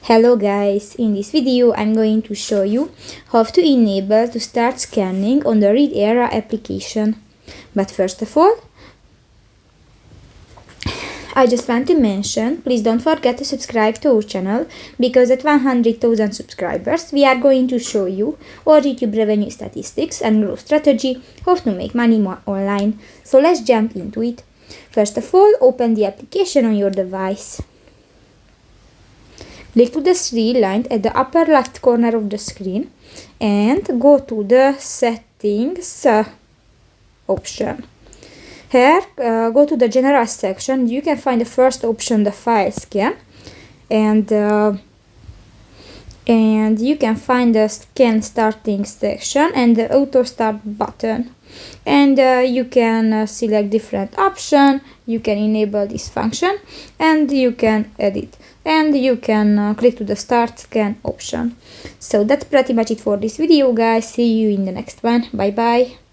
Hello guys, in this video I'm going to show you how to enable to start scanning on the ReadEra application. But first of all, I just want to mention, please don't forget to subscribe to our channel, because at 100,000 subscribers we are going to show you our YouTube revenue statistics and growth strategy, how to make money more online. So let's jump into it. First of all, open the application on your device. Click to the three lines at the upper left corner of the screen and go to the settings option. Here, go to the general section. You can find the first option, the file scan, and you can find the scan starting section and the auto start button. And you can select different options. You can enable this function and you can edit, and you can click to the start scan option. So that's pretty much it for this video, guys. See you in the next one. Bye bye.